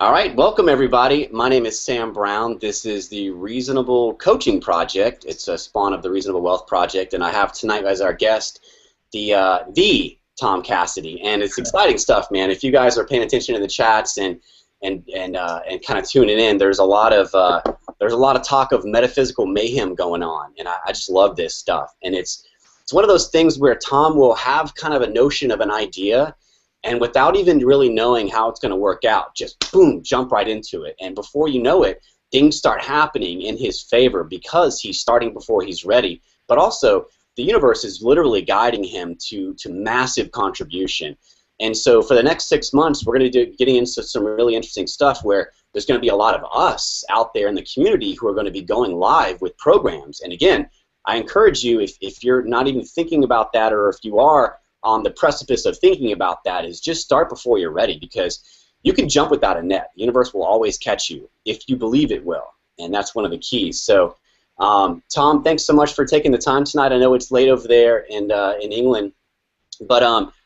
All right, welcome everybody. My name is Sam Brown. This is the Reasonable Coaching Project. It's a spawn of the Reasonable Wealth Project, and I have tonight as our guest the Tom Cassidy, and it's exciting stuff, man. If you guys are paying attention in the chats and kind of tuning in, there's a lot of talk of metaphysical mayhem going on, and I just love this stuff. And it's one of those things where Tom will have kind of a notion of an idea, and without even really knowing how it's going to work out, just boom, jump right into it. And before you know it, things start happening in his favor because he's starting before he's ready. But also, the universe is literally guiding him to massive contribution. And so for the next 6 months, we're going to be getting into some really interesting stuff where there's going to be a lot of us out there in the community who are going to be going live with programs. And again, I encourage you, if you're not even thinking about that, or if you are on the precipice of thinking about that, is just start before you're ready, because you can jump without a net. The universe will always catch you if you believe it will, and that's one of the keys. So, Tom, thanks so much for taking the time tonight. I know it's late over there in England, but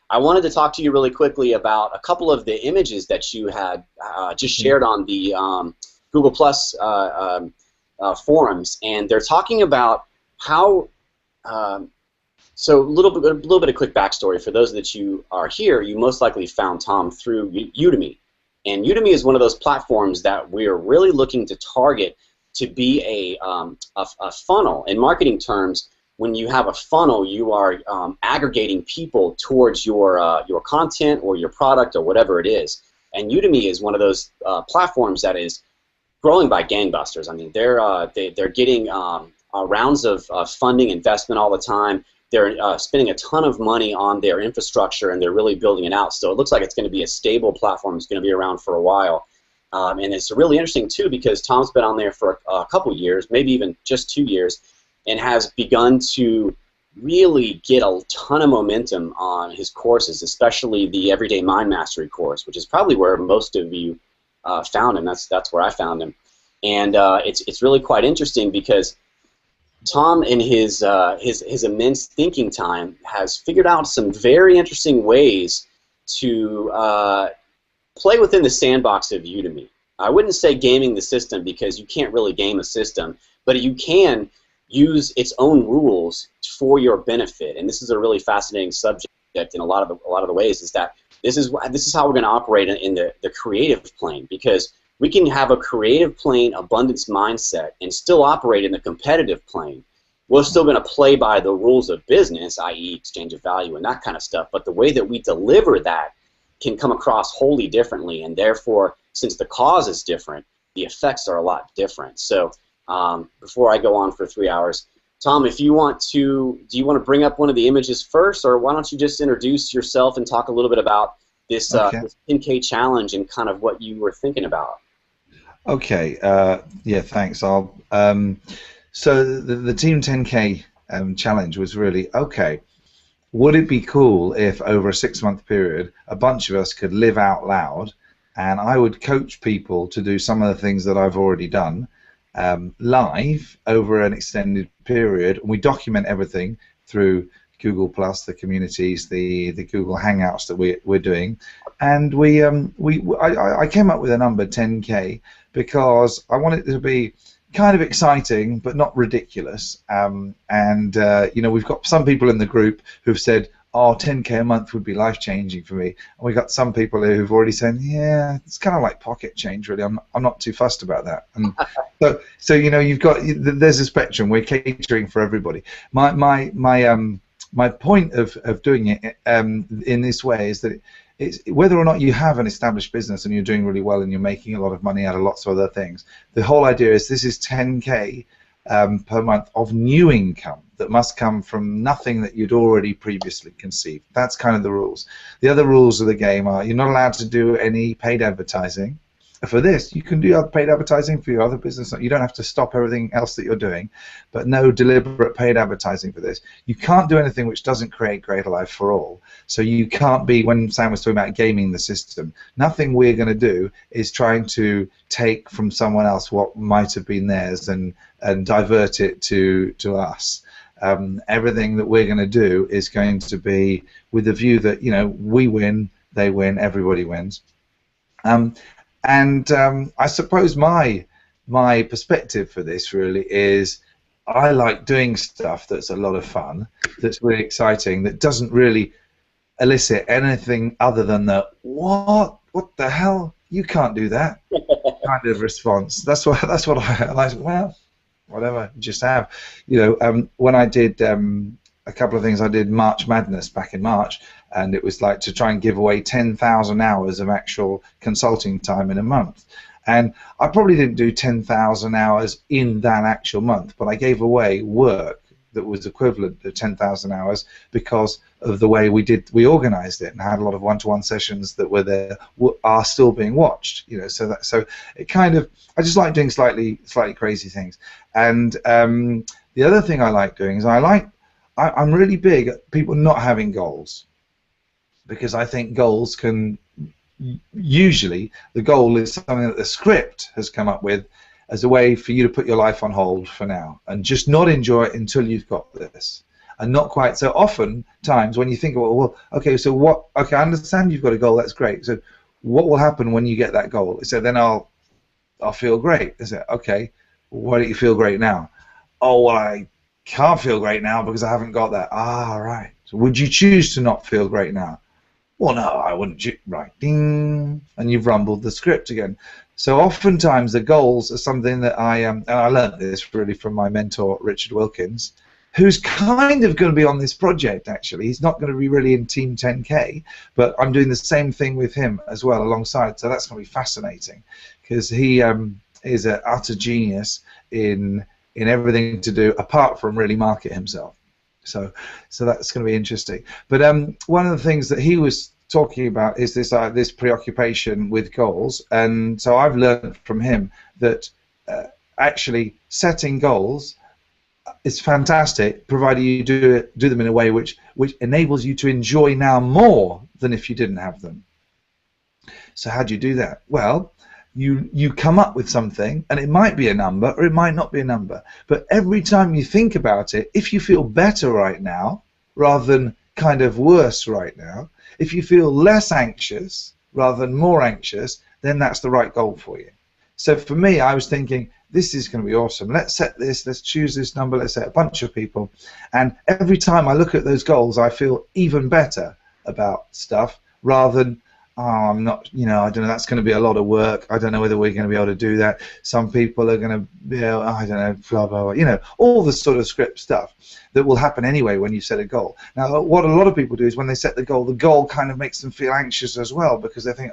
I wanted to talk to you really quickly about a couple of the images that you had just shared on the Google Plus forums, and they're talking about how so a little bit of quick backstory for those that you are here. You most likely found Tom through Udemy, and Udemy is one of those platforms that we're really looking to target to be a funnel. In marketing terms, when you have a funnel, you are aggregating people towards your content or your product or whatever it is. And Udemy is one of those platforms that is growing by gangbusters. I mean, they're getting rounds of funding, investment all the time. They're spending a ton of money on their infrastructure, and they're really building it out. So it looks like it's going to be a stable platform. It's going to be around for a while. And it's really interesting, too, because Tom's been on there for a couple years, maybe even just 2 years, and has begun to really get a ton of momentum on his courses, especially the Everyday Mind Mastery course, which is probably where most of you found him. That's where I found him. And it's really quite interesting because Tom, in his immense thinking time, has figured out some very interesting ways to play within the sandbox of Udemy. I wouldn't say gaming the system, because you can't really game a system, but you can use its own rules for your benefit. And this is a really fascinating subject in a lot of the ways. Is that this is how we're going to operate in the creative plane, because we can have a creative plane abundance mindset and still operate in the competitive plane. We're still going to play by the rules of business, i.e. exchange of value and that kind of stuff, but the way that we deliver that can come across wholly differently, and therefore, since the cause is different, the effects are a lot different. So before I go on for 3 hours, Tom, if you want to, do you want to bring up one of the images first, or why don't you just introduce yourself and talk a little bit about this, this 10K challenge and kind of what you were thinking about? Okay. Yeah. Thanks. So the Team 10K challenge was really okay. Would it be cool if over a 6-month period a bunch of us could live out loud, and I would coach people to do some of the things that I've already done live over an extended period, and we document everything through Google Plus, the communities, the Google Hangouts that we're doing, and I came up with a number 10K because I want it to be kind of exciting but not ridiculous. You know, we've got some people in the group who've said, "Oh, 10K a month would be life-changing for me," and we've got some people who've already said, "Yeah, it's kind of like pocket change, really. I'm not too fussed about that." And so you know, there's a spectrum. We're catering for everybody. My point of doing it in this way is that it's whether or not you have an established business and you're doing really well and you're making a lot of money out of lots of other things. The whole idea is this is 10K per month of new income that must come from nothing that you'd already previously conceived. That's kind of the rules. The other rules of the game are you're not allowed to do any paid advertising. For this, you can do paid advertising for your other business. You don't have to stop everything else that you're doing, but no deliberate paid advertising for this. You can't do anything which doesn't create greater life for all. So you can't be, when Sam was talking about gaming the system, nothing we're going to do is trying to take from someone else what might have been theirs and divert it to us. Everything that we're going to do is going to be with the view that, you know, we win, they win, everybody wins. And I suppose my perspective for this really is I like doing stuff that's a lot of fun, that's really exciting, that doesn't really elicit anything other than the what the hell, you can't do that kind of response. That's what I like. Well, whatever, just have. When I did a couple of things, I did March Madness back in March, and it was like to try and give away 10,000 hours of actual consulting time in a month. And I probably didn't do 10,000 hours in that actual month, but I gave away work that was equivalent to 10,000 hours because of the way we organized it, and had a lot of one-to-one sessions that were there are still being watched. So it kind of, I just like doing slightly crazy things. And the other thing I like doing is I'm really big at people not having goals, because I think goals can usually, the goal is something that the script has come up with as a way for you to put your life on hold for now and just not enjoy it until you've got this. And not quite so often times when you think, well, okay, so what? Okay, I understand you've got a goal. That's great. So what will happen when you get that goal? So then I'll feel great. I say, okay, why don't you feel great now? Oh, well, I can't feel great now because I haven't got that. Ah, right. So would you choose to not feel great now? Well, no, I wouldn't. Right, ding, and you've rumbled the script again. So oftentimes the goals are something that and I learned this really from my mentor Richard Wilkins, who's kind of going to be on this project actually. He's not going to be really in Team 10K, but I'm doing the same thing with him as well alongside. So that's going to be fascinating, because he is an utter genius in everything to do apart from really market himself. So that's going to be interesting. But one of the things that he was talking about is this preoccupation with goals, and so I've learned from him that actually setting goals is fantastic, provided you do them in a way which enables you to enjoy now more than if you didn't have them. So how do you do that? Well, you come up with something, and it might be a number or it might not be a number, but every time you think about it, if you feel better right now rather than kind of worse right now, if you feel less anxious rather than more anxious, then that's the right goal for you. So for me, I was thinking, this is going to be awesome. Let's set this, let's choose this number, let's set a bunch of people, and every time I look at those goals, I feel even better about stuff rather than, oh, I'm not, I don't know, that's going to be a lot of work. I don't know whether we're going to be able to do that. Some people are going to, I don't know, blah, blah, blah, all the sort of script stuff that will happen anyway when you set a goal. Now, what a lot of people do is when they set the goal kind of makes them feel anxious as well, because they think,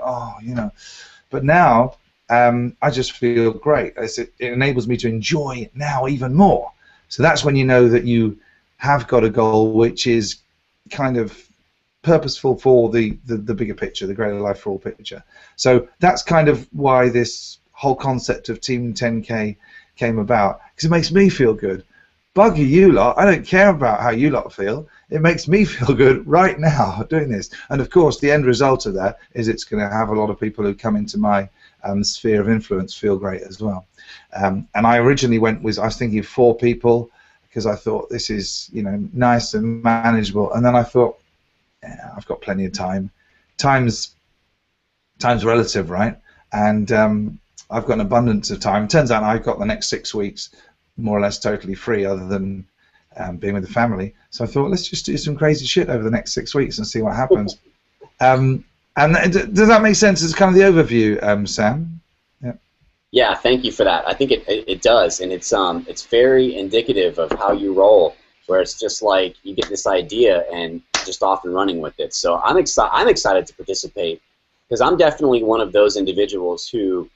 but now I just feel great. It enables me to enjoy it now even more. So that's when you know that you have got a goal which is kind of purposeful for the bigger picture, the greater life for all picture. So that's kind of why this whole concept of Team 10K came about, because it makes me feel good. Bugger you lot, I don't care about how you lot feel. It makes me feel good right now doing this. And of course, the end result of that is it's going to have a lot of people who come into my sphere of influence feel great as well. And I originally I was thinking 4 people, because I thought this is nice and manageable. And then I thought, yeah, I've got plenty of time. Time's relative, right? And I've got an abundance of time. It turns out I've got the next 6 weeks more or less totally free, other than being with the family. So I thought, let's just do some crazy shit over the next 6 weeks and see what happens. And does that make sense as kind of the overview, Sam? Yeah. Yeah, thank you for that. I think it does, and it's very indicative of how you roll, where it's just like you get this idea and just off and running with it. So I'm excited to participate, because I'm definitely one of those individuals who,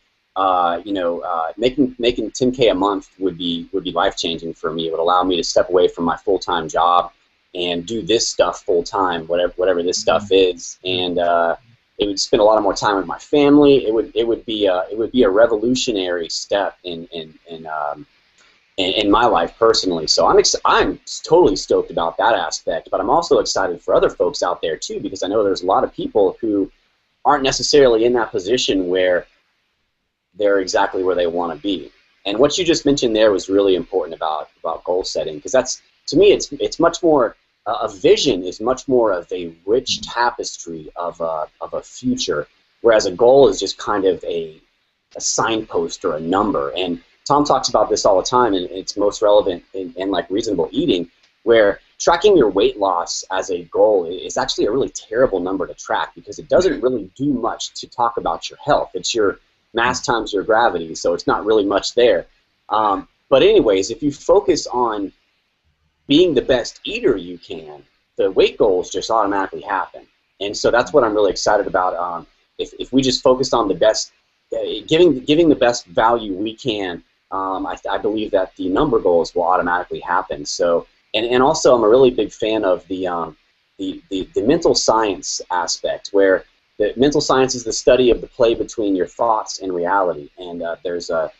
making 10K a month would be life changing for me. It would allow me to step away from my full-time job and do this stuff full-time, whatever this stuff is, and it would spend a lot more time with my family. It would be a revolutionary step in my life personally. So I'm totally stoked about that aspect, but I'm also excited for other folks out there too, because I know there's a lot of people who aren't necessarily in that position where they're exactly where they want to be. And what you just mentioned there was really important about goal setting, because that's, to me, it's much more, a vision is much more of a rich tapestry of a future whereas a goal is just kind of a signpost or a number. And Tom talks about this all the time, and it's most relevant in like reasonable eating, where tracking your weight loss as a goal is actually a really terrible number to track, because it doesn't really do much to talk about your health. It's your mass times your gravity, so it's not really much there. But anyways, if you focus on being the best eater you can, the weight goals just automatically happen. And so that's what I'm really excited about. If we just focused on the best, giving the best value we can, I believe that the number goals will automatically happen. So, and also I'm a really big fan of the mental science aspect, where the mental science is the study of the play between your thoughts and reality. And there's a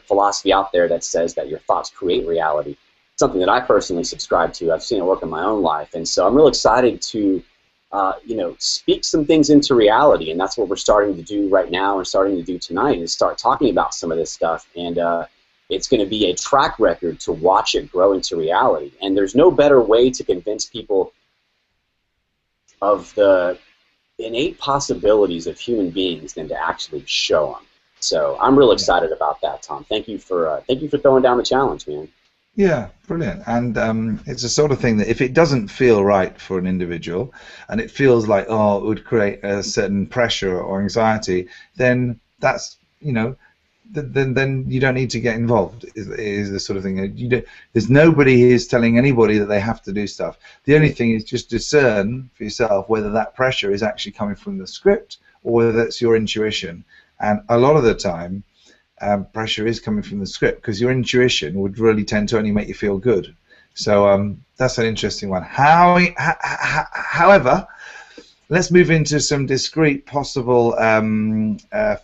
philosophy out there that says that your thoughts create reality. Something that I personally subscribe to. I've seen it work in my own life, and so I'm real excited to, speak some things into reality, and that's what we're starting to do right now and starting to do tonight, is start talking about some of this stuff, and it's going to be a track record to watch it grow into reality. And there's no better way to convince people of the innate possibilities of human beings than to actually show them. So I'm real excited about that, Tom. Thank you for throwing down the challenge, man. Yeah, brilliant. And it's the sort of thing that if it doesn't feel right for an individual, and it feels like, oh, it would create a certain pressure or anxiety, then that's, then you don't need to get involved, is the sort of thing. There's nobody who's telling anybody that they have to do stuff. The only thing is just discern for yourself whether that pressure is actually coming from the script or whether it's your intuition. And a lot of the time, pressure is coming from the script, because your intuition would really tend to only make you feel good. So that's an interesting one. However, let's move into some discrete possible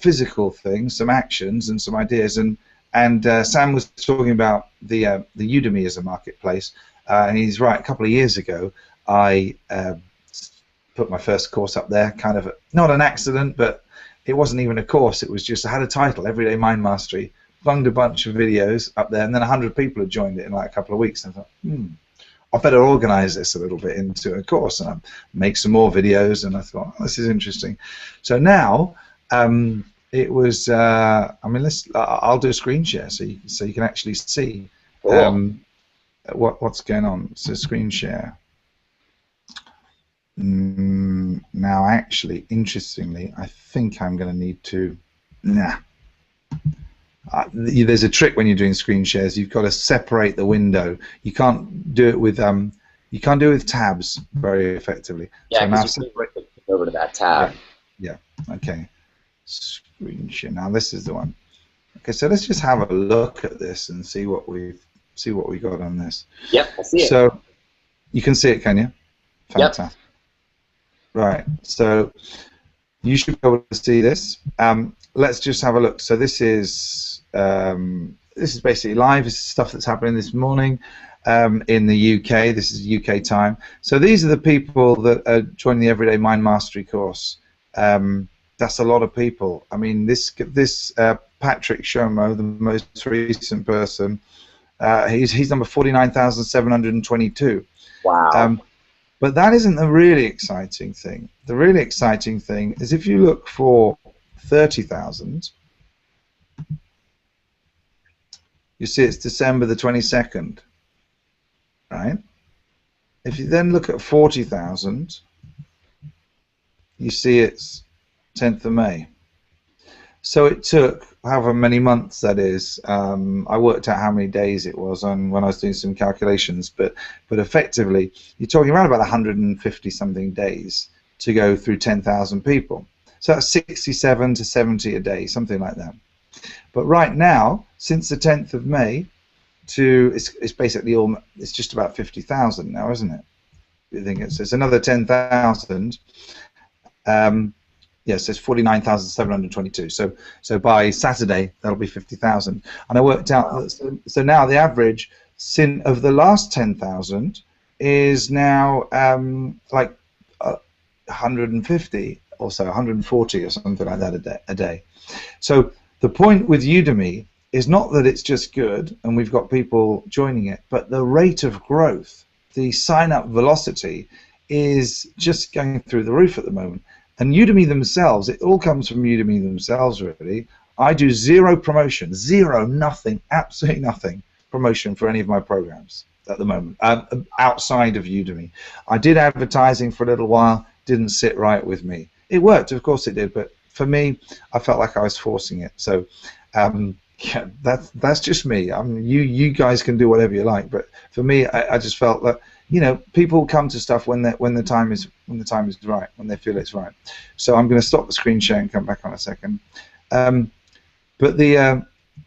physical things, some actions and some ideas. And Sam was talking about the Udemy as a marketplace, and he's right. A couple of years ago, I put my first course up there, kind of not an accident, but it wasn't even a course. It was just, I had a title, Everyday Mind Mastery, bunged a bunch of videos up there, and then 100 people had joined it in like a couple of weeks. And I thought, I better organize this a little bit into a course, and I make some more videos. And I thought, oh, this is interesting. So now it was, I'll do a screen share so you can actually see what's going on. So screen share. Now, actually, interestingly, I think I'm going to need to. There's a trick when you're doing screen shares. You've got to separate the window. You can't do it with tabs very effectively. Yeah, so now separate over to that tab. Yeah. Okay. Screen share. Now this is the one. Okay, so let's just have a look at this and see what we got on this. Yep, I see it. So you can see it, can you? Fantastic. Yep. Right, so you should be able to see this. Let's just have a look. So this is basically live. This is stuff that's happening this morning in the UK. This is UK time. So these are the people that are joining the Everyday Mind Mastery course. That's a lot of people. I mean, this Patrick Shomo, the most recent person, he's number 49,722. Wow. But that isn't the really exciting thing. The really exciting thing is if you look for 30,000, you see it's December the 22nd, right? If you then look at 40,000, you see it's 10th of May. So it took however many months that is. I worked out how many days it was on when I was doing some calculations, but effectively you're talking around about 150 something days to go through 10,000 people. So that's 67 to 70 a day, something like that. But right now, since the 10th of May, it's basically it's just about 50,000 now, isn't it? You think it's another 10,000. Yes, it's 49,722. So by Saturday that'll be 50,000. And I worked out that so now the average of the last 10,000 is now like 150 or so, 140 or something like that a day. So the point with Udemy is not that it's just good and we've got people joining it, but the rate of growth, the sign-up velocity is just going through the roof at the moment. And Udemy themselves, it all comes from Udemy themselves, really. I do zero promotion, zero, nothing, absolutely nothing promotion for any of my programs at the moment, outside of Udemy. I did advertising for a little while, didn't sit right with me. It worked, of course it did, but for me, I felt like I was forcing it. So, yeah, that's just me. You guys can do whatever you like, but for me, I just felt that, you know, people come to stuff when the time is right, when they feel it's right. So I'm going to stop the screen share and come back on a second. But the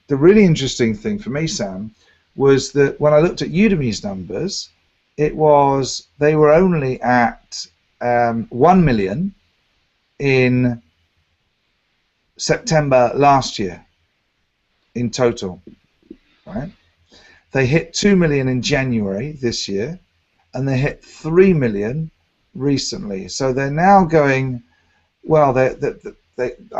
really interesting thing for me, Sam, was that when I looked at Udemy's numbers, they were only at 1 million in September last year in total, right? They hit 2 million in January this year, and they hit 3 million recently. So they're now going, well, I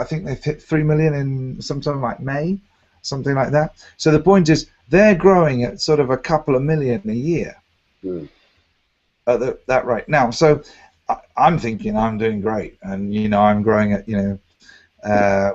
think they've hit 3 million in sometime like May, something like that. So the point is, they're growing at sort of a couple of million a year at that rate. Now, so I'm thinking I'm doing great, and you know, I'm growing at, you know,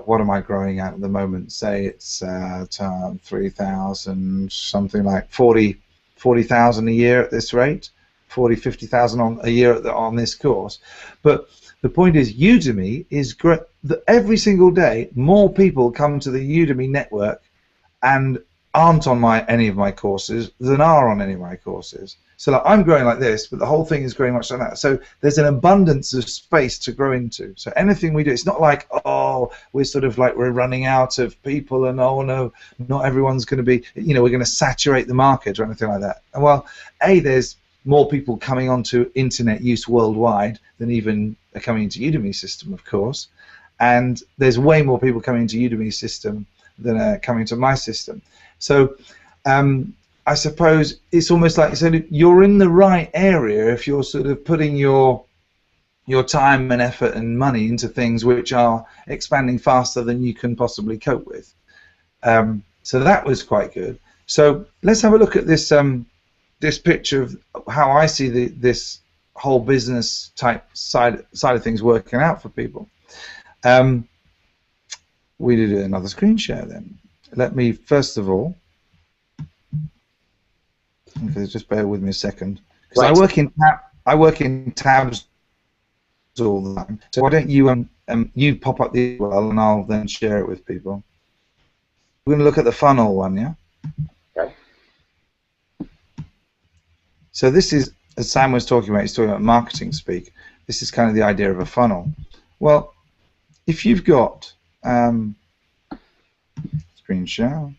what am I growing at the moment? Say it's 3,000, something like 40,000 a year at this rate, 50,000 a year on this course. But the point is, Udemy is great. Every single day, more people come to the Udemy network and aren't on any of my courses than are on any of my courses. So like, I'm growing like this, but the whole thing is growing much like that. So there's an abundance of space to grow into. So anything we do, it's not like, oh, we're sort of like we're running out of people, and oh no, not everyone's going to be, you know, we're going to saturate the market or anything like that. And well, there's more people coming onto internet use worldwide than even are coming into Udemy system, of course. And there's way more people coming into Udemy system than are coming to my system. So I suppose it's almost like, so you're in the right area if you're sort of putting your time and effort and money into things which are expanding faster than you can possibly cope with. So that was quite good. So let's have a look at this this picture of how I see this whole business type side of things working out for people. We did another screen share then. Let me first of all, okay, just bear with me a second, because right. I work in tabs all the time. So why don't you you pop up the URL and I'll then share it with people. We're going to look at the funnel one, yeah. Okay. So this is, as Sam was talking about, he's talking about marketing speak. This is kind of the idea of a funnel. Well, if you've got screen share.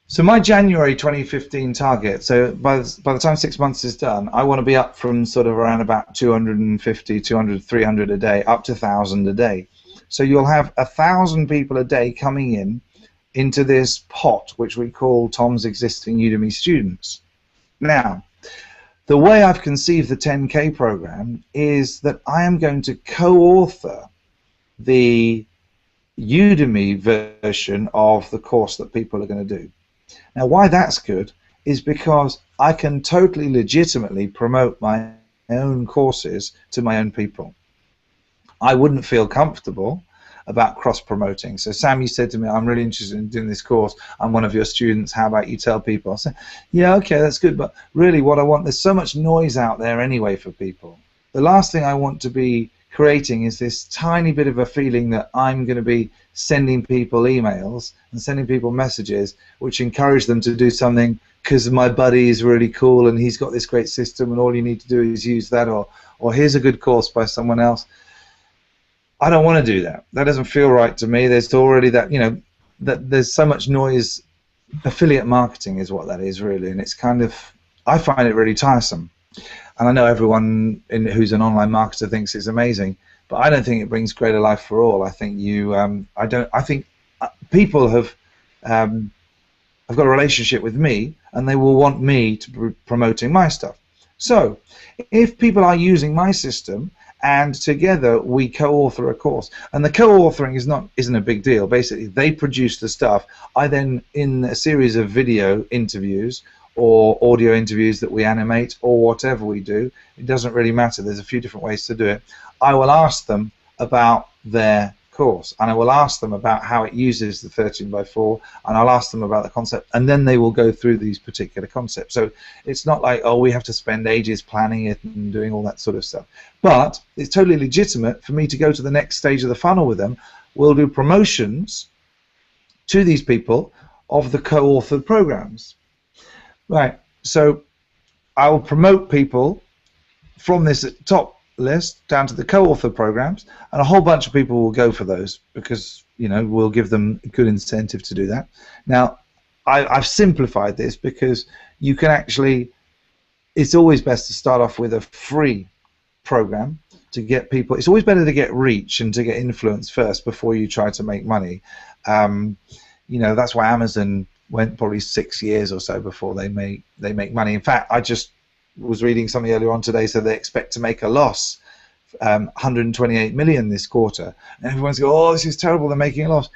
So my January 2015 target, so by the time 6 months is done, I want to be up from sort of around about 250, 200, 300 a day, up to 1,000 a day. So you'll have 1,000 people a day coming into this pot, which we call Tom's existing Udemy students. Now, the way I've conceived the 10K program is that I am going to co-author the Udemy version of the course that people are going to do. Now, why that's good is because I can totally legitimately promote my own courses to my own people. I wouldn't feel comfortable about cross-promoting. So Sam, you said to me, I'm really interested in doing this course. I'm one of your students. How about you tell people? I said, yeah, okay, that's good. But really what I want, there's so much noise out there anyway for people. The last thing I want to be creating is this tiny bit of a feeling that I'm going to be sending people emails and sending people messages which encourage them to do something because my buddy is really cool and he's got this great system and all you need to do is use that, or here's a good course by someone else. I don't want to do that. That doesn't feel right to me. There's already that, you know, that there's so much noise. Affiliate marketing is what that is really, and it's kind of, I find it really tiresome. And I know everyone who's an online marketer thinks it's amazing, but I don't think it brings greater life for all. I think I think people have got a relationship with me, and they will want me to be promoting my stuff. So, if people are using my system, and together we co-author a course, and the co-authoring isn't a big deal. Basically, they produce the stuff. I then, in a series of video interviews or audio interviews that we animate, or whatever we do. It doesn't really matter. There's a few different ways to do it. I will ask them about their course, and I will ask them about how it uses the 13x4, and I'll ask them about the concept, and then they will go through these particular concepts. So it's not like, oh, we have to spend ages planning it and doing all that sort of stuff. But it's totally legitimate for me to go to the next stage of the funnel with them. We'll do promotions to these people of the co-authored programs. Right, so I will promote people from this top list down to the co-authored programs, and a whole bunch of people will go for those because, you know, we'll give them a good incentive to do that. Now, I've simplified this because you can actually, it's always best to start off with a free program to get people. It's always better to get reach and to get influence first before you try to make money. You know, that's why Amazon went probably 6 years or so before they make money. In fact, I just was reading something earlier on today, so they expect to make a loss, 128 million this quarter. And everyone's going, oh, this is terrible, they're making a loss.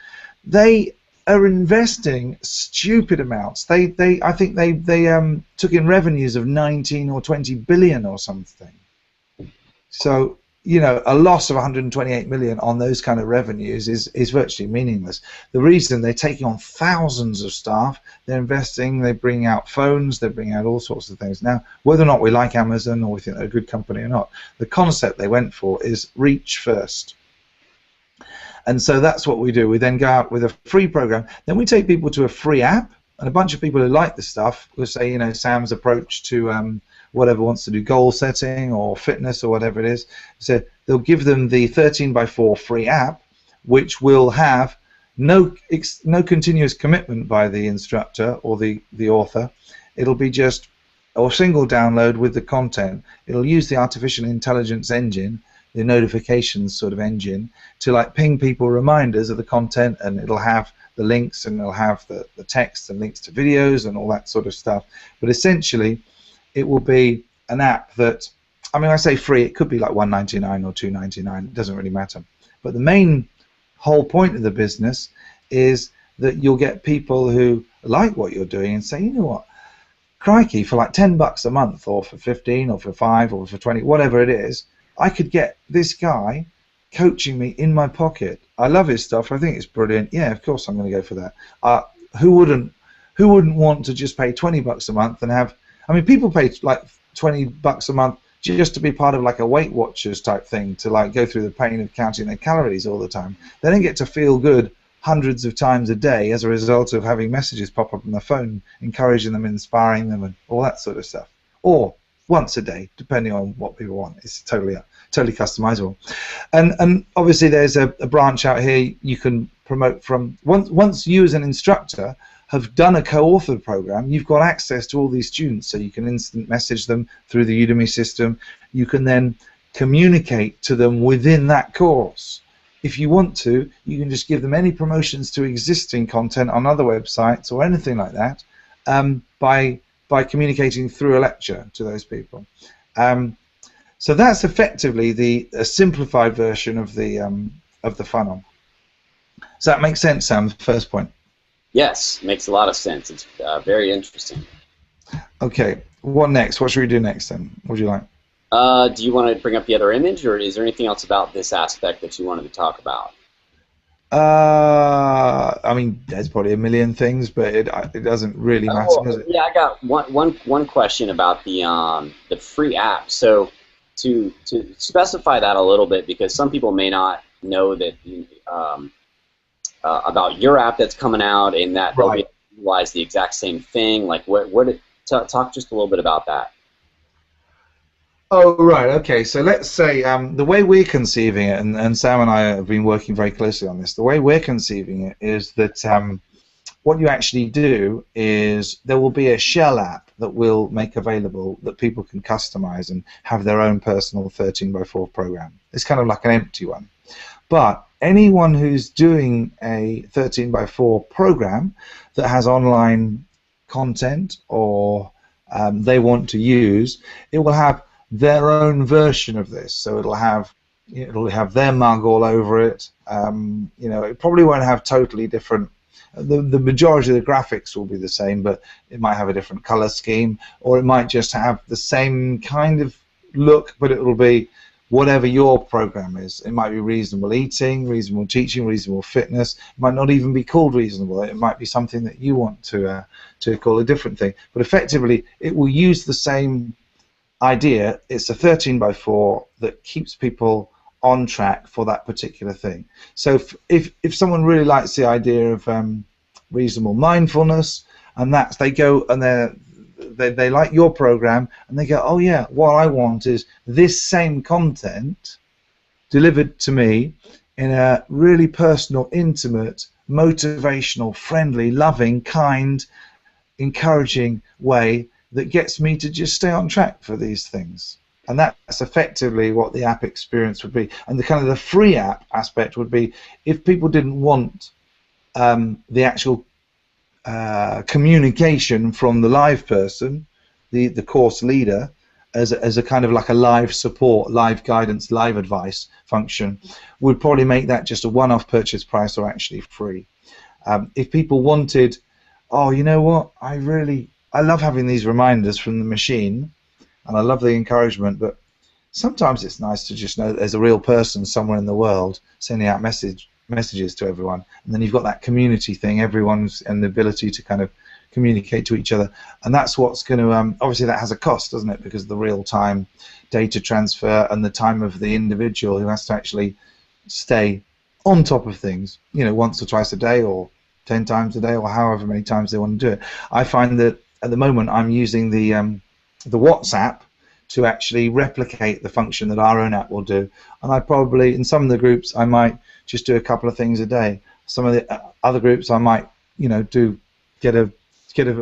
They are investing stupid amounts. I think they took in revenues of 19 or 20 billion or something. So, you know, a loss of 128 million on those kind of revenues is virtually meaningless. The reason they're taking on thousands of staff, they're investing, they bring out phones, they bring out all sorts of things. Now, whether or not we like Amazon or we think they're a good company or not, the concept they went for is reach first. And so that's what we do. We then go out with a free program. Then we take people to a free app, and a bunch of people who like the stuff will say, you know, Sam's approach to whatever wants to do goal setting or fitness or whatever it is. So they'll give them the 13x4 free app, which will have no continuous commitment by the instructor or the author. It'll be just a single download with the content. It'll use the artificial intelligence engine, the notifications sort of engine, to like ping people reminders of the content, and it'll have the links, and it'll have the text and links to videos and all that sort of stuff. But essentially, it will be an app that, I mean, I say free, it could be like $1.99 or $2.99, it doesn't really matter. But the main whole point of the business is that you'll get people who like what you're doing and say, you know what, crikey, for like $10 a month, or for 15, or for 5, or for 20, whatever it is, I could get this guy coaching me in my pocket. I love his stuff, I think it's brilliant. Yeah, of course I'm going to go for that. Who wouldn't want to just pay $20 a month and have, I mean, people pay like $20 a month just to be part of like a Weight Watchers type thing, to like go through the pain of counting their calories all the time. They don't get to feel good hundreds of times a day as a result of having messages pop up on their phone, encouraging them, inspiring them, and all that sort of stuff. Or once a day, depending on what people want. It's totally customizable. And obviously there's a branch out here you can promote from. Once you as an instructor have done a co-authored program, you've got access to all these students, so you can instant message them through the Udemy system. You can then communicate to them within that course. If you want to, you can just give them any promotions to existing content on other websites or anything like that by communicating through a lecture to those people. So that's effectively a simplified version of the funnel. Does that make sense, Sam? The first point. Yes, makes a lot of sense. It's very interesting. Okay, what next? What should we do next then? What would you like? Do you want to bring up the other image, or is there anything else about this aspect that you wanted to talk about? I mean, there's probably a million things, but it doesn't really matter, does it? Yeah, I got one question about the free app. So to specify that a little bit, because some people may not know that about your app that's coming out, and that they'll be able to utilize the exact same thing. Like, talk just a little bit about that. Oh, right, okay. So let's say the way we're conceiving it, and Sam and I have been working very closely on this, the way we're conceiving it is that what you actually do is there will be a shell app that we'll make available that people can customize and have their own personal 13x4 program. It's kind of like an empty one. But anyone who's doing a 13x4 program that has online content or they want to use, it will have their own version of this. So it'll have their mug all over it. You know, it probably won't have totally different The majority of the graphics will be the same, but it might have a different color scheme, or it might just have the same kind of look, but it will be whatever your program is. It might be reasonable eating, reasonable teaching, reasonable fitness. It might not even be called reasonable. It might be something that you want to call a different thing. But effectively, it will use the same idea. It's a 13x4 that keeps people on track for that particular thing. So if someone really likes the idea of reasonable mindfulness, and they go and they like your program, and they go, oh yeah, what I want is this same content delivered to me in a really personal, intimate, motivational, friendly, loving, kind, encouraging way that gets me to just stay on track for these things. And that's effectively what the app experience would be. And the kind of the free app aspect would be if people didn't want the actual communication from the live person, the course leader, as a kind of like a live support, live guidance, live advice function, would probably make that just a one-off purchase price or actually free. If people wanted, oh, you know what, I love having these reminders from the machine, and I love the encouragement, but sometimes it's nice to just know that there's a real person somewhere in the world sending out messages to everyone, and then you've got that community thing, everyone's and the ability to kind of communicate to each other, and that's what's going to obviously that has a cost, doesn't it, because of the real-time data transfer and the time of the individual who has to actually stay on top of things, you know, once or twice a day or 10 times a day or however many times they want to do it. I find that at the moment I'm using the WhatsApp to actually replicate the function that our own app will do, and I probably, in some of the groups, I might just do a couple of things a day. Some of the other groups I might, you know, get a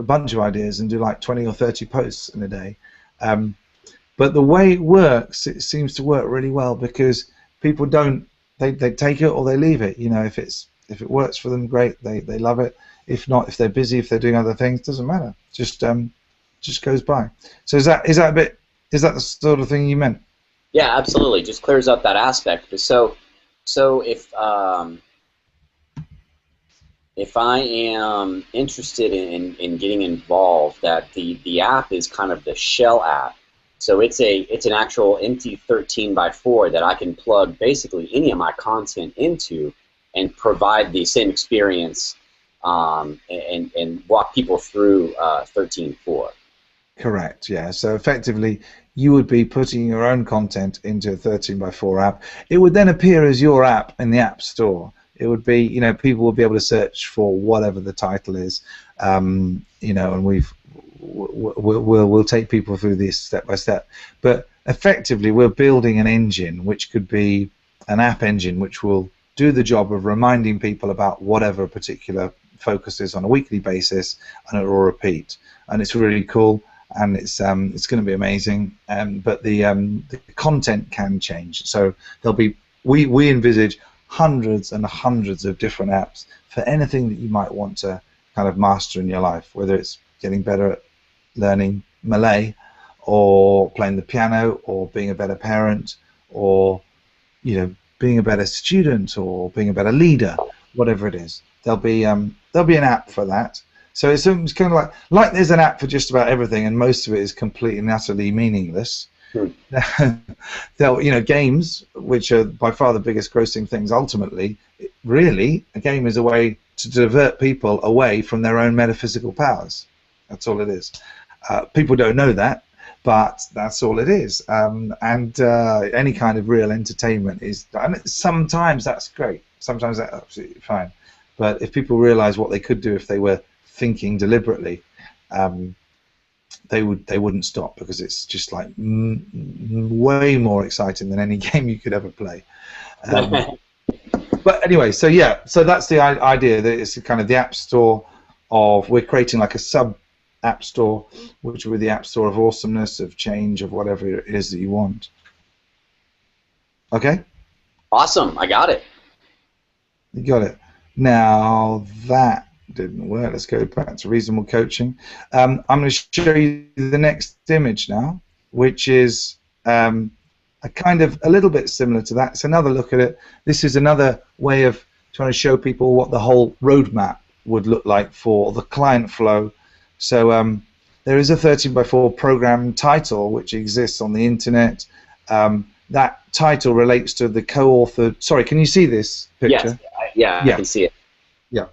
bunch of ideas and do like 20 or 30 posts in a day. But the way it works, it seems to work really well because people don't, they take it or they leave it. You know, if it works for them, great, they love it. If not, if they're busy, if they're doing other things, doesn't matter. Just goes by. So is that the sort of thing you meant? Yeah, absolutely. Just clears up that aspect. So if I am interested in getting involved, that the app is kind of the shell app. So it's an actual empty 13x4 that I can plug basically any of my content into and provide the same experience and walk people through 13.4. Correct, yeah. So effectively, you would be putting your own content into a 13x4 app. It would then appear as your app in the App Store. It would be, you know, people will be able to search for whatever the title is, you know, and we'll take people through this step by step. But effectively, we're building an engine, which could be an app engine, which will do the job of reminding people about whatever a particular focus is on a weekly basis, and it will repeat. And it's really cool. And it's going to be amazing, but the content can change. So there'll be we envisage hundreds and hundreds of different apps for anything that you might want to kind of master in your life, whether it's getting better at learning Malay, or playing the piano, or being a better parent, or, you know, being a better student, or being a better leader, whatever it is. There'll be an app for that. So it's kind of like there's an app for just about everything, and most of it is completely and utterly meaningless. You know, games, which are by far the biggest grossing things, ultimately, really, a game is a way to divert people away from their own metaphysical powers. That's all it is. People don't know that, but that's all it is. And any kind of real entertainment is, and sometimes that's great. Sometimes that's absolutely fine. But if people realize what they could do if they were thinking deliberately, they wouldn't stop, because it's just like way more exciting than any game you could ever play. But anyway, so yeah, so that's the idea, that it's kind of the app store of, we're creating like a sub app store, which will be the app store of awesomeness, of change, of whatever it is that you want. Okay? Awesome, I got it. You got it. Now that didn't work. Let's go back to reasonable coaching. I'm going to show you the next image now, which is a kind of a little bit similar to that. It's another look at it. This is another way of trying to show people what the whole roadmap would look like for the client flow. So there is a 13x4 program title which exists on the internet. That title relates to the co-authored. Sorry, can you see this picture? Yes. Yeah, I can see it. Yeah.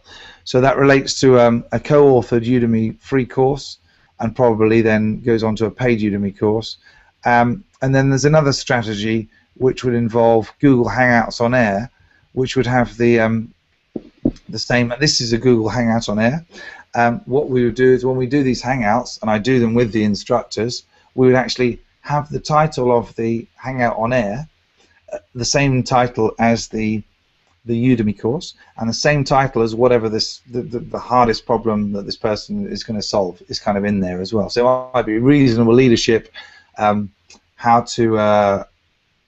So that relates to a co-authored Udemy free course, and probably then goes on to a paid Udemy course. And then there's another strategy which would involve Google Hangouts on Air, which would have the same. This is a Google Hangout on Air. What we would do is when we do these Hangouts, and I do them with the instructors, we would actually have the title of the Hangout on Air, the same title as the Udemy course, and the same title as whatever the hardest problem that this person is going to solve is kind of in there as well. So it might be reasonable leadership, how to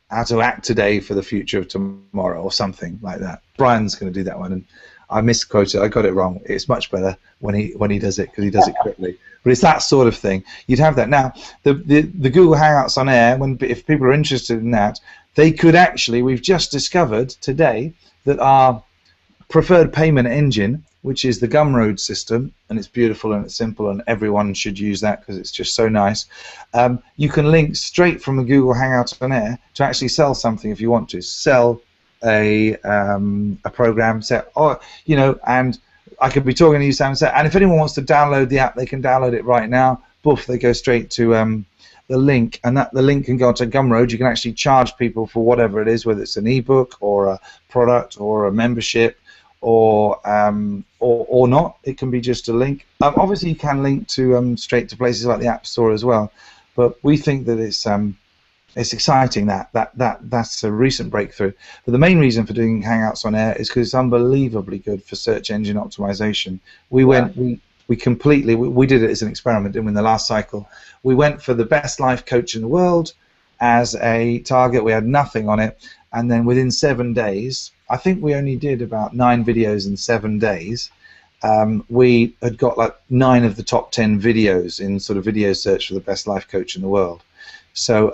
act today for the future of tomorrow, or something like that. Brian's going to do that one, and I misquoted. I got it wrong. It's much better when he does it, because he does it quickly. But it's that sort of thing. You'd have that. Now, the Google Hangouts on Air, if people are interested in that, they could actually, we've just discovered today that our preferred payment engine, which is the Gumroad system, and it's beautiful and it's simple and everyone should use that because it's just so nice. You can link straight from the Google Hangouts on Air to actually sell something if you want to. Sell a program set, or and I could be talking to you, Sam, and if anyone wants to download the app, they can download it right now. Boof, they go straight to the link, and the link can go to Gumroad. You can actually charge people for whatever it is, whether it's an ebook or a product or a membership or not. It can be just a link. Obviously, you can link to straight to places like the App Store as well. But we think that it's exciting that's a recent breakthrough. But the main reason for doing Hangouts on Air is because it's unbelievably good for search engine optimization. We did it as an experiment, didn't we, in the last cycle. We went for the best life coach in the world as a target. We had nothing on it, and then within 7 days, I think we only did about 9 videos in 7 days. We had got like 9 of the top 10 videos in sort of video search for the best life coach in the world. So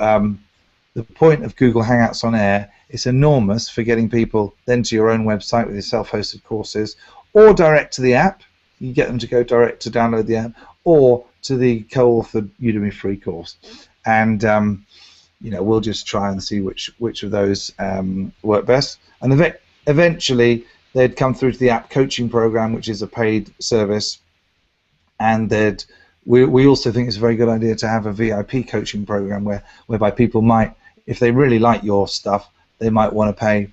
the point of Google Hangouts on Air is enormous for getting people then to your own website with your self-hosted courses, or direct to the app. You get them to go direct to download the app, or to the co-authored Udemy free course. And we'll just try and see which of those work best. And eventually they'd come through to the app coaching program, which is a paid service, and we also think it's a very good idea to have a VIP coaching program whereby people might, if they really like your stuff, they might want to pay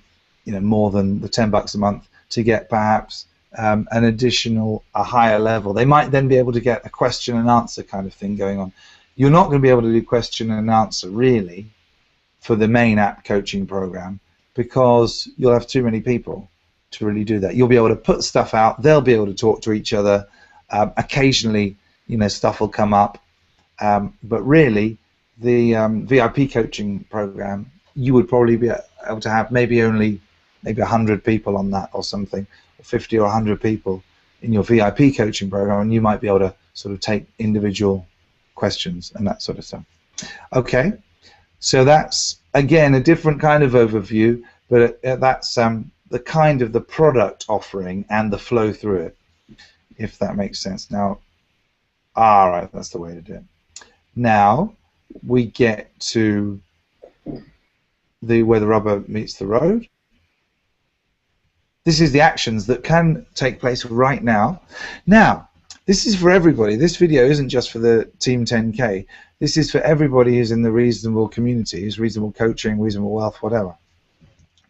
more than the $10 a month to get perhaps an additional, a higher level. They might then be able to get a question and answer kind of thing going on. You're not going to be able to do question and answer really for the main app coaching program, because you'll have too many people to really do that. You'll be able to put stuff out, they'll be able to talk to each other, occasionally stuff will come up, but really the VIP coaching program, you would probably be able to have maybe 100 people on that or something, 50 or 100 people in your VIP coaching program, and you might be able to sort of take individual questions and that sort of stuff. Okay, so that's again a different kind of overview, but that's the kind of the product offering and the flow through it, if that makes sense. Now, all right, that's the way to do it. Now we get to where the rubber meets the road. This is the actions that can take place right now. Now, this is for everybody. This video isn't just for the Team 10K. This is for everybody who's in the reasonable community, who's reasonable coaching, reasonable wealth, whatever.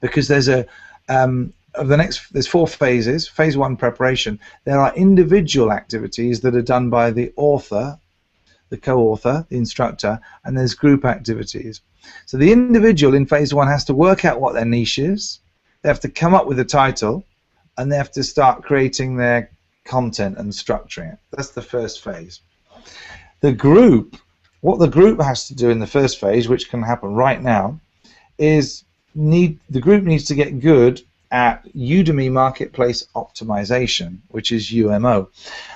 Because there's there's 4 phases. Phase 1, preparation. There are individual activities that are done by the author, the co-author, the instructor, and there's group activities. So the individual in phase 1 has to work out what their niche is. They have to come up with a title, and they have to start creating their content and structuring it. That's the first phase. The group, what the group has to do in the first phase, which can happen right now, is the group needs to get good at Udemy Marketplace Optimization, which is UMO.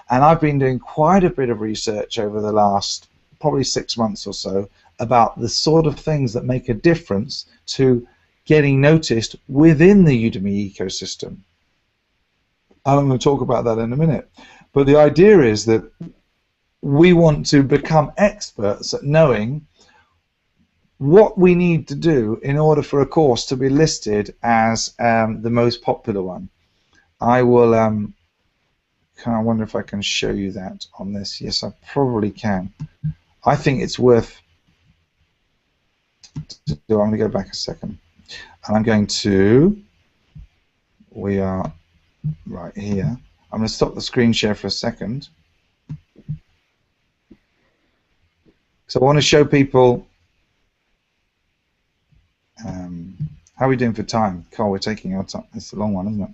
And I've been doing quite a bit of research over the last probably 6 months or so about the sort of things that make a difference to getting noticed within the Udemy ecosystem. I'm going to talk about that in a minute. But the idea is that we want to become experts at knowing what we need to do in order for a course to be listed as the most popular one. I will, I wonder if I can show you that on this. Yes, I probably can. I think it's worth to do. I'm going to go back a second. And I'm going to, we are right here. I'm going to stop the screen share for a second. So I want to show people, how are we doing for time? Carl, we're taking our time. It's a long one, isn't it?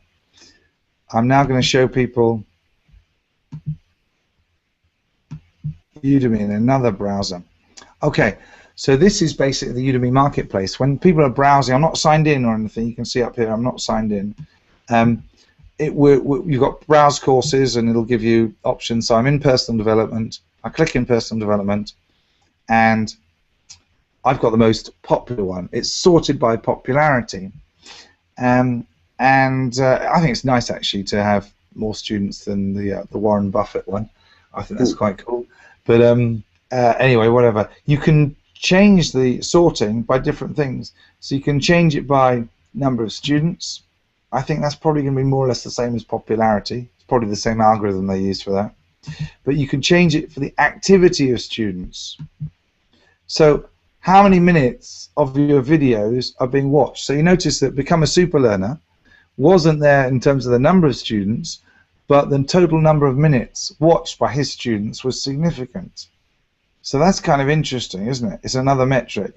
I'm now going to show people Udemy in another browser. Okay, so this is basically the Udemy marketplace. When people are browsing, I'm not signed in or anything. You can see up here, I'm not signed in. You've got browse courses, and it'll give you options. So I'm in personal development. I click in personal development, and I've got the most popular one. It's sorted by popularity, and I think it's nice actually to have more students than the Warren Buffett one. I think that's quite cool. But anyway, whatever. You can change the sorting by different things. So you can change it by number of students. I think that's probably going to be more or less the same as popularity. It's probably the same algorithm they use for that. But you can change it for the activity of students. So how many minutes of your videos are being watched? So you notice that Become a Super Learner wasn't there in terms of the number of students, but the total number of minutes watched by his students was significant. So that's kind of interesting, isn't it? It's another metric.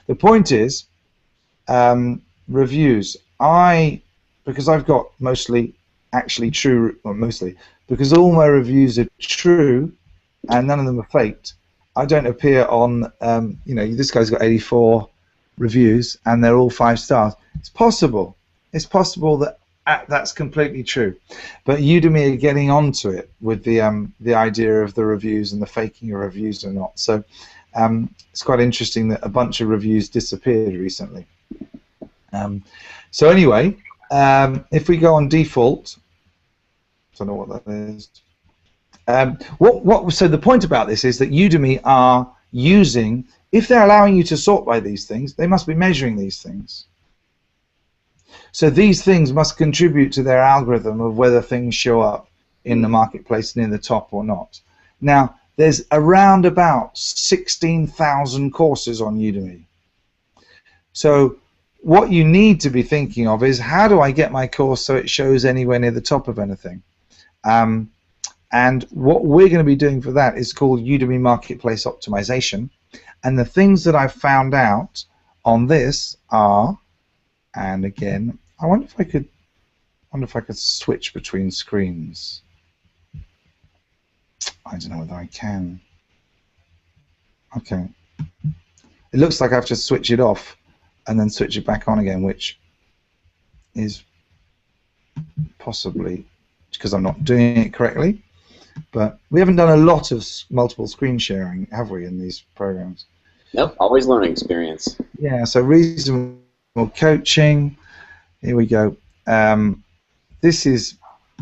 The point is, reviews. Because I've got mostly actually true, well, mostly, because all my reviews are true and none of them are faked, I don't appear on, you know, this guy's got 84 reviews and they're all 5 stars. It's possible. It's possible that that's completely true. But Udemy are getting onto it with the idea of the reviews and the faking of reviews or not. So it's quite interesting that a bunch of reviews disappeared recently. So anyway, if we go on default, I don't know what that is. So the point about this is that Udemy are using, if they're allowing you to sort by these things, they must be measuring these things. So these things must contribute to their algorithm of whether things show up in the marketplace near the top or not. Now, there's around about 16,000 courses on Udemy. So what you need to be thinking of is, how do I get my course so it shows anywhere near the top of anything? And what we're going to be doing for that is called Udemy Marketplace Optimization. And the things that I've found out on this are, and again, I wonder if I could switch between screens. I don't know whether I can. Okay. It looks like I have to switch it off and then switch it back on again, which is possibly because I'm not doing it correctly. But we haven't done a lot of multiple screen sharing, have we, in these programs? Nope, always learning experience. Yeah, so reasonable coaching. Here we go. This is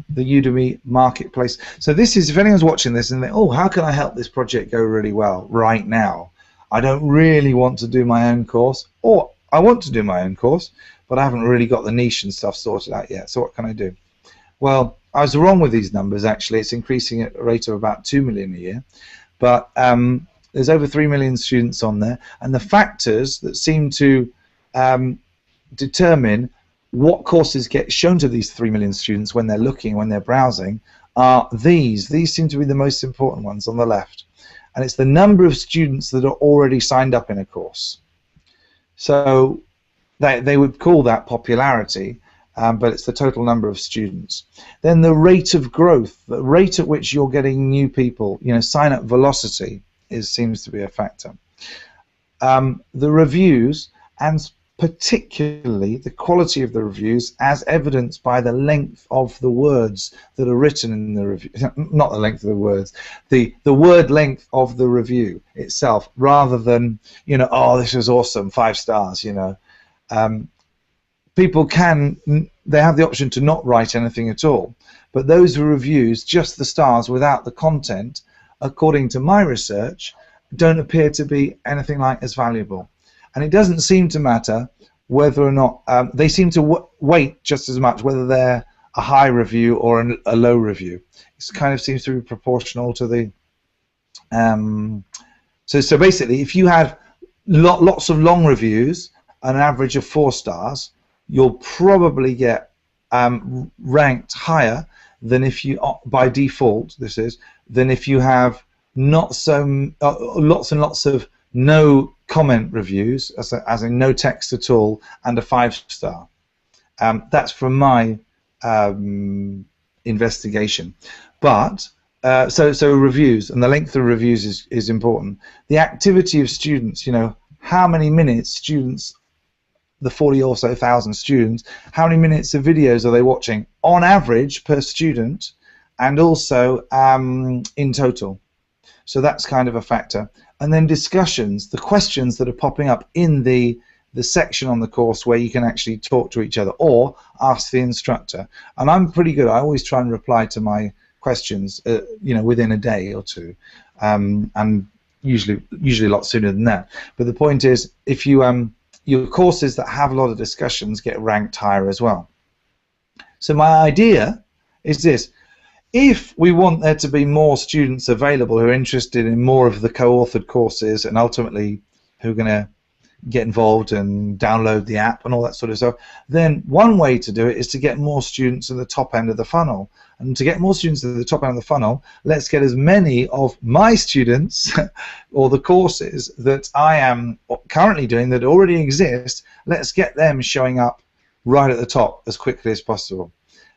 the Udemy Marketplace. So this is, if anyone's watching this and they, oh, how can I help this project go really well right now? I don't really want to do my own course, or I want to do my own course, but I haven't really got the niche and stuff sorted out yet. So what can I do? Well, I was wrong with these numbers, actually. It's increasing at a rate of about 2 million a year. But there's over 3 million students on there. And the factors that seem to determine what courses get shown to these 3 million students when they're looking, when they're browsing, are these. These seem to be the most important ones on the left. And it's the number of students that are already signed up in a course. So they would call that popularity. But it's the total number of students. Then the rate of growth, the rate at which you're getting new people, you know, sign-up velocity seems to be a factor. The reviews, and particularly the quality of the reviews, as evidenced by the length of the words that are written in the review. Not the length of the words, the word length of the review itself, rather than, you know, oh, this was awesome, 5 stars, you know. People can they have the option to not write anything at all. But those reviews, just the stars without the content, according to my research, don't appear to be anything like as valuable. And it doesn't seem to matter whether or not they seem to weight just as much whether they're a high review or a low review. It kind of seems to be proportional to the so basically, if you have lots of long reviews, an average of 4 stars, you'll probably get ranked higher than if you, by default, this is, than if you have not so lots and lots of no comment reviews, as in no text at all, and a 5-star. That's from my investigation. But so reviews and the length of reviews is important. The activity of students, you know, how many minutes students, the 40 or so thousand students, how many minutes of videos are they watching on average per student, and also in total. So that's kind of a factor. And then discussions, the questions that are popping up in the section on the course where you can actually talk to each other or ask the instructor. And I'm pretty good. I always try and reply to my questions, you know, within a day or two, and usually a lot sooner than that. But the point is, if you your courses that have a lot of discussions get ranked higher as well. So my idea is this: if we want there to be more students available who are interested in more of the co-authored courses and ultimately who are going to get involved and download the app and all that sort of stuff, then one way to do it is to get more students at the top end of the funnel. And to get more students at the top end of the funnel, let's get as many of my students or the courses that I am currently doing that already exist, let's get them showing up right at the top as quickly as possible.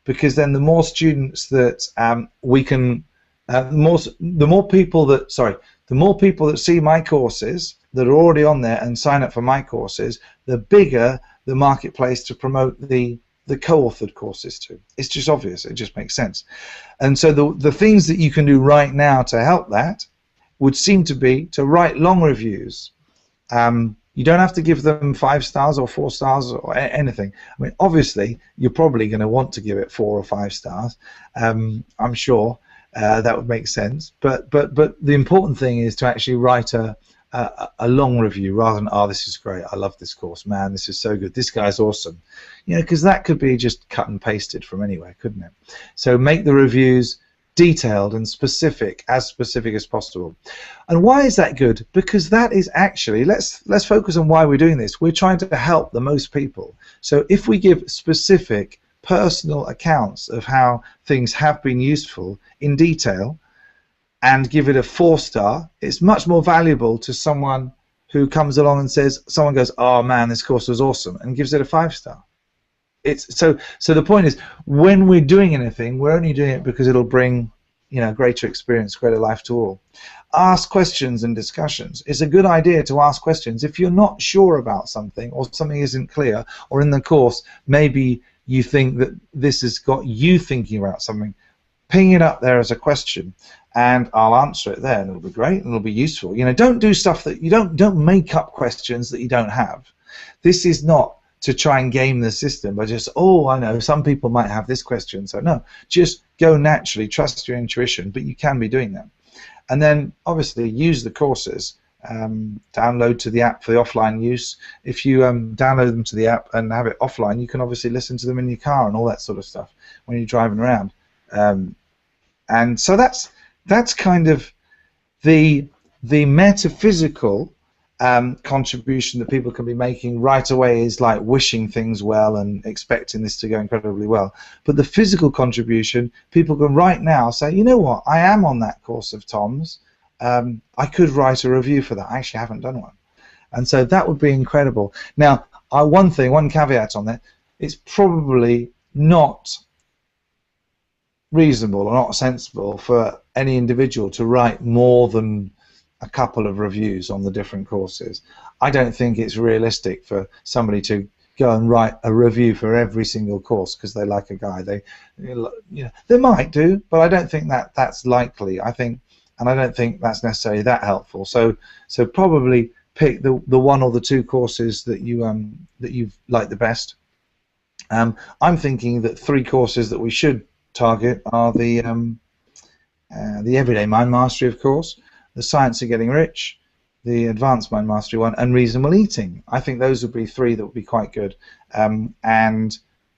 Because then the more students that we can, the more people that see my courses that are already on there and sign up for my courses, the bigger the marketplace to promote the co-authored courses to. It's just obvious. It just makes sense. And so the things that you can do right now to help that would seem to be to write long reviews. You don't have to give them 5 stars or 4 stars or anything. I mean, obviously, you're probably going to want to give it 4 or 5 stars. I'm sure that would make sense. But the important thing is to actually write a long review rather than, oh, this is great, I love this course, man, this is so good, this guy's awesome. You know, because that could be just cut and pasted from anywhere, couldn't it? So make the reviews detailed and specific as possible. And why is that good? Because that is actually, let's focus on why we're doing this. We're trying to help the most people. So if we give specific personal accounts of how things have been useful in detail and give it a 4-star, it's much more valuable to someone who comes along and says, someone goes, oh man, this course was awesome, and gives it a 5-star. It's so the point is, when we're doing anything, we're only doing it because it'll bring, you know, greater experience, greater life to all. Ask questions and discussions. It's a good idea to ask questions if you're not sure about something or something isn't clear, or in the course maybe you think that this has got you thinking about something. Ping it up there as a question, and I'll answer it there, and it'll be great and it'll be useful. You know, don't do stuff that you don't make up questions that you don't have. This is not to try and game the system by just, oh, I know some people might have this question, so no, just go naturally, trust your intuition, but you can be doing that. And then obviously use the courses, download to the app for the offline use. If you download them to the app and have it offline, you can obviously listen to them in your car and all that sort of stuff when you're driving around. And so that's kind of the metaphysical contribution that people can be making right away, is like wishing things well and expecting this to go incredibly well. But the physical contribution, people can right now say, you know what, I am on that course of Tom's. I could write a review for that. I actually haven't done one. And so that would be incredible. Now, one caveat on that, it's probably not reasonable or not sensible for any individual to write more than a couple of reviews on the different courses. I don't think it's realistic for somebody to go and write a review for every single course because they like a guy. They might do, but I don't think that's likely. I don't think that's necessarily that helpful. So probably pick the 1 or the 2 courses that you've liked the best, I'm thinking that 3 courses that we should target are the Everyday Mind Mastery, of course, the Science of Getting Rich, the Advanced Mind Mastery one, and Reasonable Eating. I think those would be 3 that would be quite good, and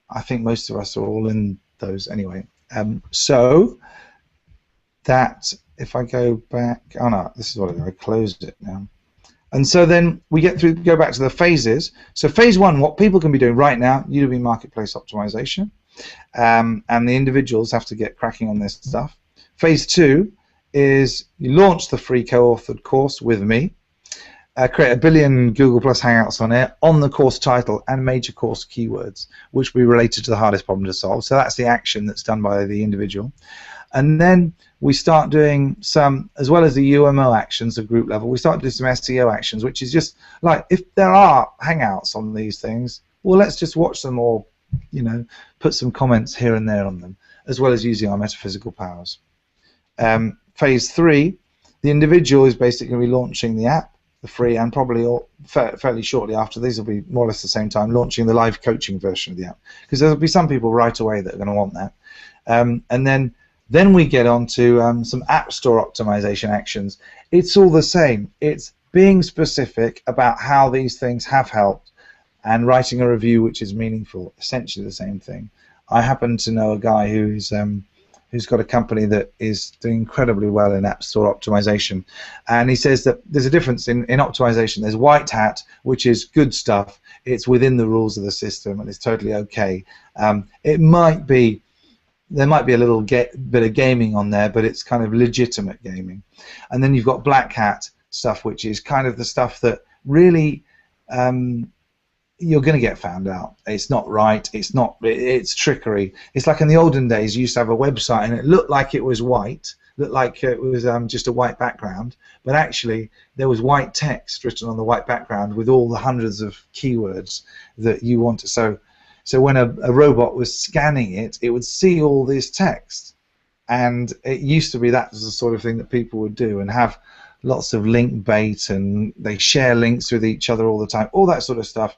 I think most of us are all in those anyway. So that, if I go back, oh no, this is what I closed it now. And so then we go back to the phases. So phase 1, what people can be doing right now, Udemy Marketplace Optimization, and the individuals have to get cracking on this stuff. Phase 2 is you launch the free co-authored course with me, create 1 billion Google Plus Hangouts on it, on the course title and major course keywords, which will be related to the hardest problem to solve. So that's the action that's done by the individual. And then we start doing some, as well as the UMO actions at group level, we start doing some SEO actions, which is just like, if there are Hangouts on these things, well, let's just watch them or, you know, put some comments here and there on them, as well as using our metaphysical powers. Phase 3, the individual is basically going to be launching the app, the free, and probably fairly shortly after, these will be more or less the same time, launching the live coaching version of the app, because there'll be some people right away that are going to want that. And then we get on to some App Store optimization actions. It's all the same. It's being specific about how these things have helped and writing a review which is meaningful, essentially the same thing. I happen to know a guy who's got a company that is doing incredibly well in App Store optimization, and he says that there's a difference in optimization. There's white hat, which is good stuff. It's within the rules of the system and it's totally okay. There might be a little bit of gaming on there, but it's kind of legitimate gaming. And then you've got black hat stuff, which is kind of the stuff that really you're going to get found out. It's not right. It's trickery. It's like in the olden days, you used to have a website and it looked like it was white, looked like it was just a white background, but actually there was white text written on the white background with all the hundreds of keywords that you wanted. So when a robot was scanning it, it would see all this text. And it used to be that was the sort of thing that people would do and have lots of link bait, and they share links with each other all the time. All that sort of stuff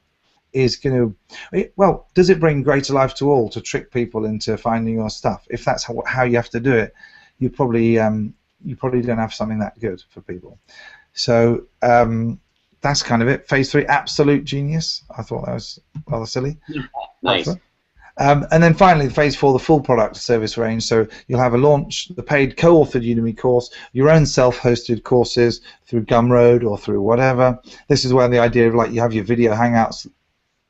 is going to, well, does it bring greater life to all to trick people into finding your stuff? If that's how you have to do it, you probably don't have something that good for people. So that's kind of it. Phase 3, absolute genius. I thought that was rather silly. Nice. And then finally, phase 4, the full product service range. So you'll have a launch, the paid co-authored Udemy course, your own self-hosted courses through Gumroad or through whatever. This is where the idea of, like, you have your video Hangouts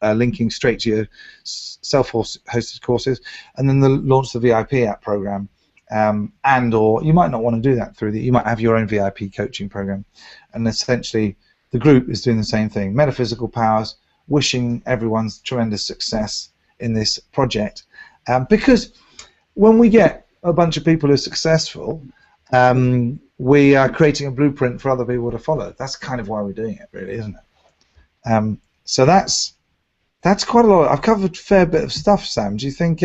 linking straight to your self-hosted courses, and then the launch the VIP app program. Or you might not want to do that you might have your own VIP coaching program. And essentially, the group is doing the same thing. Metaphysical powers, wishing everyone's tremendous success in this project, because when we get a bunch of people who are successful, we are creating a blueprint for other people to follow. That's kind of why we're doing it, really, isn't it? So that's quite a lot. I've covered a fair bit of stuff, Sam. Do you think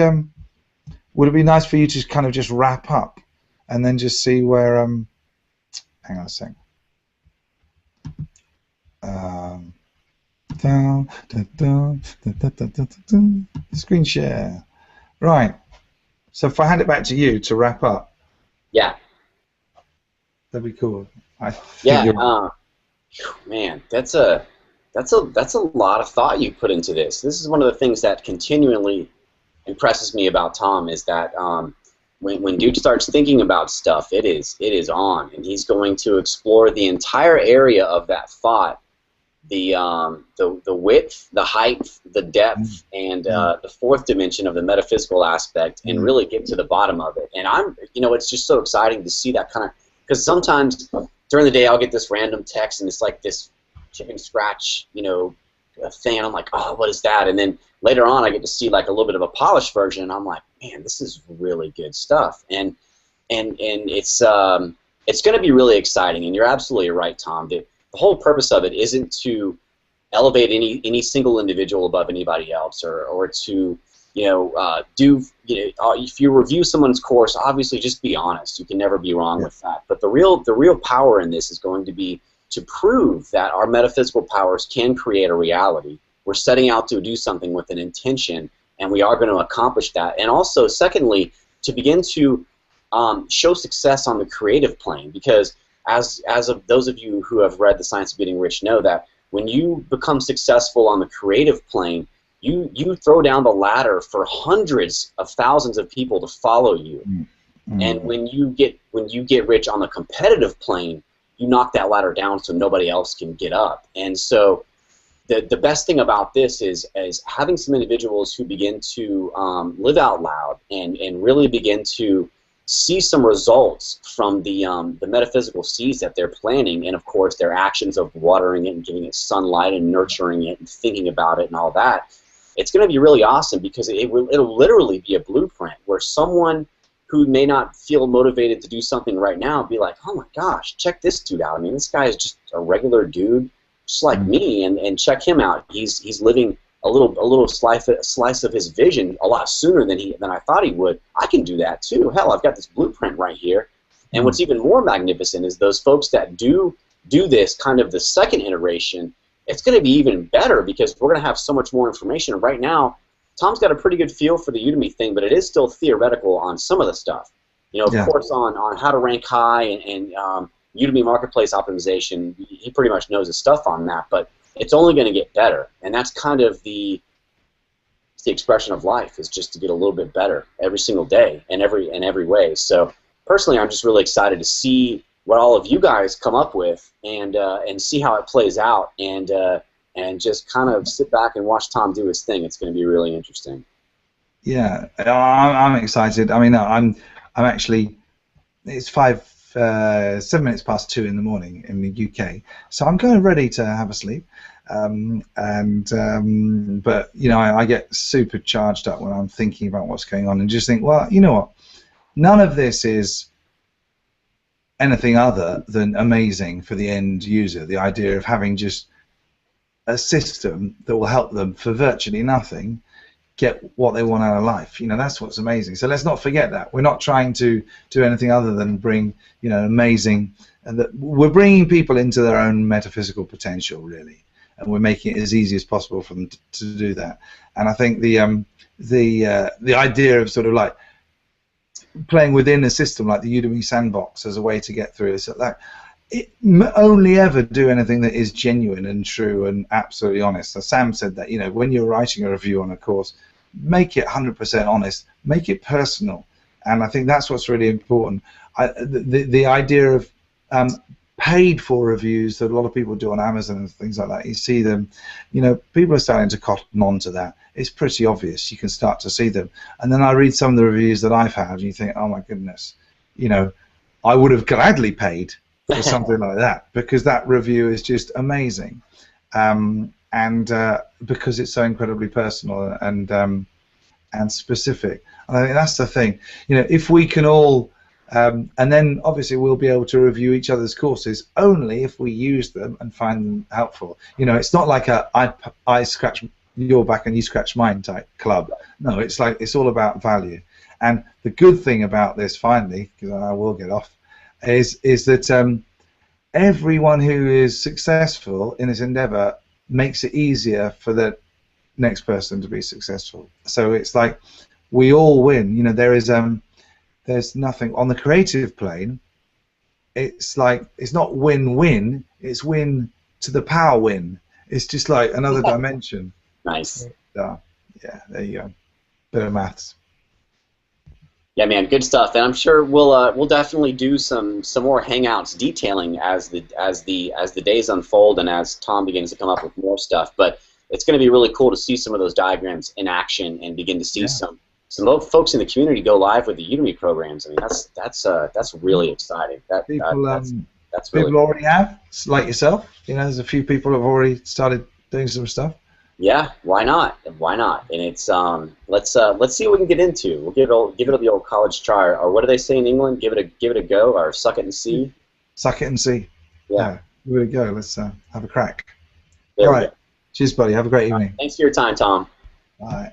would it be nice for you to kind of just wrap up and then just see where hang on a sec. Screen share. Right. So if I hand it back to you to wrap up. Yeah. That'd be cool. Man, that's a lot of thought you put into this. This is one of the things that continually impresses me about Tom, is that when dude starts thinking about stuff, it is on, and he's going to explore the entire area of that thought, the width, the height, the depth, and the fourth dimension of the metaphysical aspect, and really get to the bottom of it. And it's just so exciting to see that kind of, because sometimes during the day I'll get this random text and it's like this chicken scratch, thing, and I'm like, oh, what is that? And then later on I get to see like a little bit of a polished version, and I'm like, man, this is really good stuff. And it's going to be really exciting. And you're absolutely right, Tom. The whole purpose of it isn't to elevate any single individual above anybody else, or to if you review someone's course, obviously just be honest. You can never be wrong with that. But the real power in this is going to be to prove that our metaphysical powers can create a reality. We're setting out to do something with an intention, and we are going to accomplish that. And also, secondly, to begin to show success on the creative plane, because as of those of you who have read The Science of Getting Rich know that when you become successful on the creative plane, you throw down the ladder for hundreds of thousands of people to follow you. Mm-hmm. And when you get rich on the competitive plane, you knock that ladder down so nobody else can get up. And so the best thing about this is having some individuals who begin to live out loud and really begin to see some results from the metaphysical seeds that they're planting, and of course their actions of watering it and giving it sunlight and nurturing it and thinking about it and all that. It's going to be really awesome, because it'll literally be a blueprint where someone who may not feel motivated to do something right now be like, oh my gosh, check this dude out. I mean, this guy is just a regular dude, just like me, and check him out. He's living a little slice of his vision a lot sooner than I thought he would. I can do that too. Hell, I've got this blueprint right here. And what's even more magnificent is those folks that do this kind of the second iteration. It's going to be even better, because we're going to have so much more information. Right now, Tom's got a pretty good feel for the Udemy thing, but it is still theoretical on some of the stuff. You know, of course, on how to rank high and Udemy Marketplace optimization, he pretty much knows his stuff on that, but it's only going to get better. And that's kind of the expression of life, is just to get a little bit better every single day in every way. So personally, I'm just really excited to see what all of you guys come up with, and see how it plays out, and just kind of sit back and watch Tom do his thing. It's going to be really interesting. Yeah, I'm excited. I mean, I'm actually, it's 7 minutes past 2 in the morning in the UK, so I'm kind of ready to have a sleep. But you know, I get super charged up when I'm thinking about what's going on, and just think, well, you know what? None of this is anything other than amazing for the end user. The idea of having just a system that will help them for virtually nothing get what they want out of life. You know, that's what's amazing. So let's not forget that. We're not trying to do anything other than bring, you know, amazing, and that we're bringing people into their own metaphysical potential, really, and we're making it as easy as possible for them to do that. And I think the idea of sort of like playing within a system like the Udemy Sandbox as a way to get through is that it only ever do anything that is genuine and true and absolutely honest. So Sam said that, you know, when you're writing a review on a course, make it 100% honest, make it personal, and I think that's what's really important. The idea of paid for reviews that a lot of people do on Amazon and things like that, you see them, you know, people are starting to cotton on to that. It's pretty obvious. You can start to see them. And then I read some of the reviews that I've had, and you think, oh my goodness, you know, I would have gladly paid for something like that, because that review is just amazing, and because it's so incredibly personal and specific. And I think that's the thing. You know, if we can all, and then obviously we'll be able to review each other's courses only if we use them and find them helpful. You know, it's not like I scratch your back and you scratch mine type club. No, it's like, it's all about value. And the good thing about this, finally, because I will get off, is that everyone who is successful in this endeavor makes it easier for the next person to be successful. So it's like we all win. You know, there's nothing on the creative plane. It's like, it's not win-win, it's win to the power win. It's just like another dimension. Nice. Yeah, there you go. Bit of maths. Yeah, man, good stuff. And I'm sure we'll definitely do some more hangouts detailing as the days unfold and as Tom begins to come up with more stuff. But it's going to be really cool to see some of those diagrams in action and begin to see some folks in the community go live with the Udemy programs. I mean, that's really exciting. That's really people already have, like yourself. You know, there's a few people who have already started doing some stuff. Yeah, why not? Why not? And it's let's see what we can get into. We'll give it the old college try, or what do they say in England? Give it a go, or suck it and see. Suck it and see. Yeah, give it a go. Let's have a crack. There All right. Cheers, buddy. Have a great evening. Thanks for your time, Tom. All right.